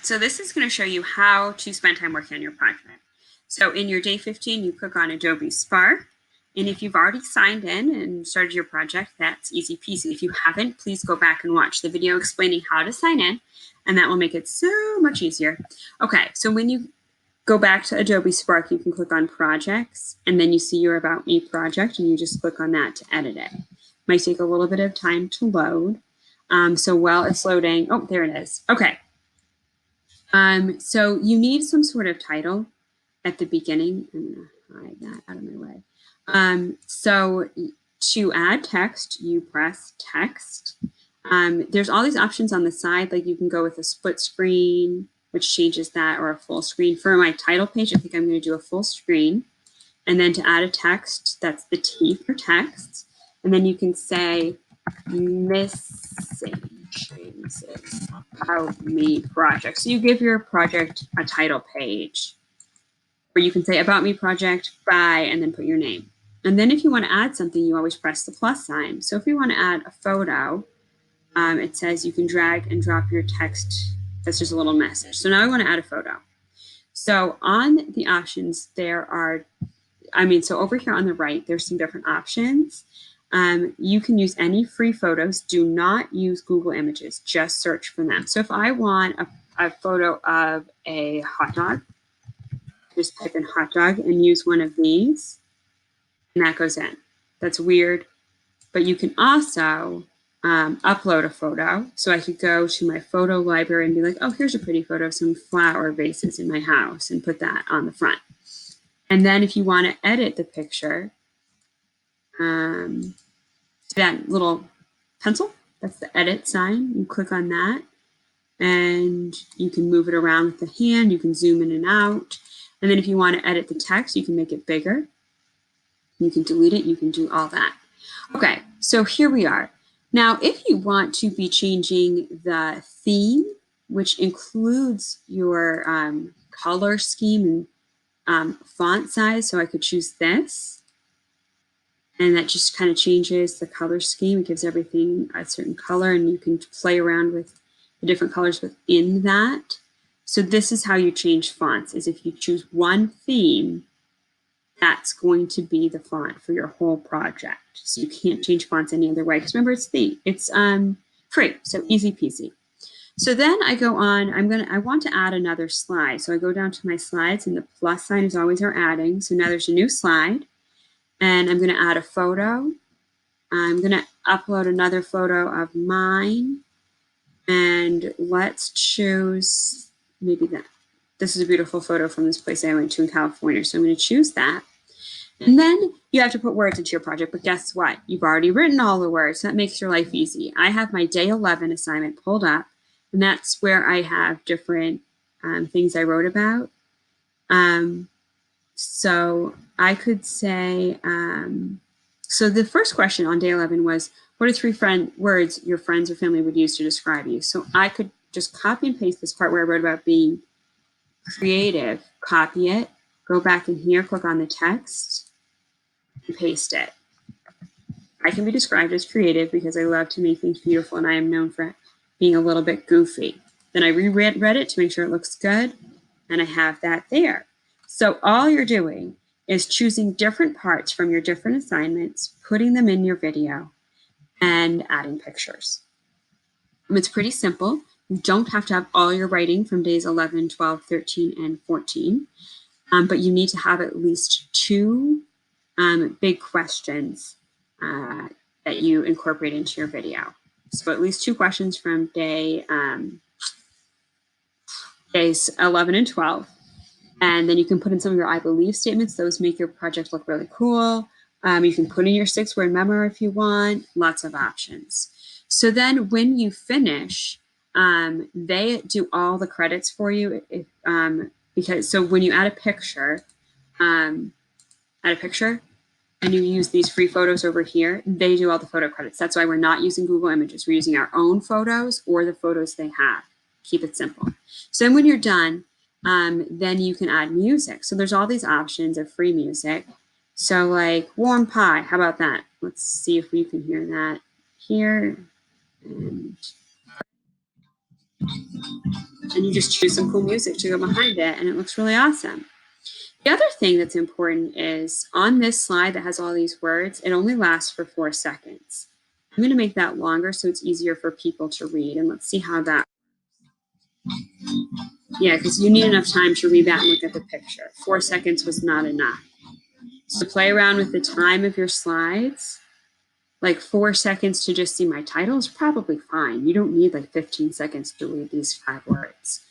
So this is going to show you how to spend time working on your project. So in your day 15, you click on Adobe Spark. And if you've already signed in and started your project, that's easy peasy. If you haven't, please go back and watch the video explaining how to sign in, and that will make it so much easier. Okay, so when you go back to Adobe Spark, you can click on Projects, and then you see your About Me project, and you just click on that to edit it. Might take a little bit of time to load. So while it's loading, oh, there it is. Okay. So you need some sort of title at the beginning. I'm going to hide that out of my way. So to add text, you press text. There's all these options on the side, like you can go with a split screen, which changes that, or a full screen. For my title page, I think I'm going to do a full screen. And then to add a text, that's the T for text. And then you can say missing changes About Me project. So you give your project a title page, or you can say About Me project by, and then put your name. And then if you want to add something, you always press the plus sign. So if you want to add a photo, it says you can drag and drop your text. That's just a little message. So now I want to add a photo. So on the options, there are, so over here on the right, there's some different options. You can use any free photos. Do not use Google Images. Just search for them. So if I want a photo of a hot dog, just type in hot dog and use one of these, and that goes in. That's weird, but you can also upload a photo. So I could go to my photo library and be like, oh, here's a pretty photo of some flower vases in my house, and put that on the front. And then if you want to edit the picture, that little pencil, that's the edit sign. You click on that, and you can move it around with the hand. You can zoom in and out. And then if you want to edit the text, you can make it bigger. You can delete it. You can do all that. Okay, so here we are. Now, if you want to be changing the theme, which includes your color scheme and font size, so I could choose this. And that just kind of changes the color scheme. It gives everything a certain color, and you can play around with the different colors within that. So this is how you change fonts, is if you choose one theme, that's going to be the font for your whole project. So you can't change fonts any other way, because remember, it's free, so easy peasy. So then I go on, I want to add another slide. So I go down to my slides, and the plus sign is always our adding. So now there's a new slide, and I'm going to add a photo. I'm going to upload another photo of mine, and let's choose maybe that. This is a beautiful photo from this place I went to in California, so I'm going to choose that. And then you have to put words into your project, but guess what? You've already written all the words. So that makes your life easy. I have my day 11 assignment pulled up, and that's where I have different things I wrote about. So I could say, so the first question on day 11 was, what are 3 words your friends or family would use to describe you? So I could just copy and paste this part where I wrote about being creative, copy it, go back in here, click on the text, and paste it. I can be described as creative because I love to make things beautiful, and I am known for being a little bit goofy. Then I reread it to make sure it looks good, and I have that there. So all you're doing is choosing different parts from your different assignments, putting them in your video, and adding pictures. It's pretty simple. You don't have to have all your writing from days 11, 12, 13, and 14, but you need to have at least 2 big questions that you incorporate into your video. So at least 2 questions from days 11 and 12. And then you can put in some of your I believe statements. Those make your project look really cool. You can put in your 6-word memo if you want. Lots of options. So then when you finish, they do all the credits for you. So when you add a picture, and you use these free photos over here, they do all the photo credits. That's why we're not using Google Images. We're using our own photos or the photos they have. Keep it simple. So then when you're done, then you can add music. So there's all these options of free music. So like Warm Pie, how about that? Let's see if we can hear that here. And And you just choose some cool music to go behind it, and it looks really awesome. The other thing that's important is on this slide that has all these words, it only lasts for 4 seconds. I'm going to make that longer so it's easier for people to read. And let's see how that. Yeah, because you need enough time to read that and look at the picture. 4 seconds was not enough. So play around with the time of your slides. Like 4 seconds to just see my title is probably fine. You don't need like 15 seconds to read these 5 words.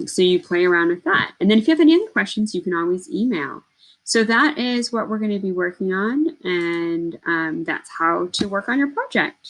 So you play around with that. And then if you have any other questions, you can always email. So that is what we're going to be working on. And that's how to work on your project.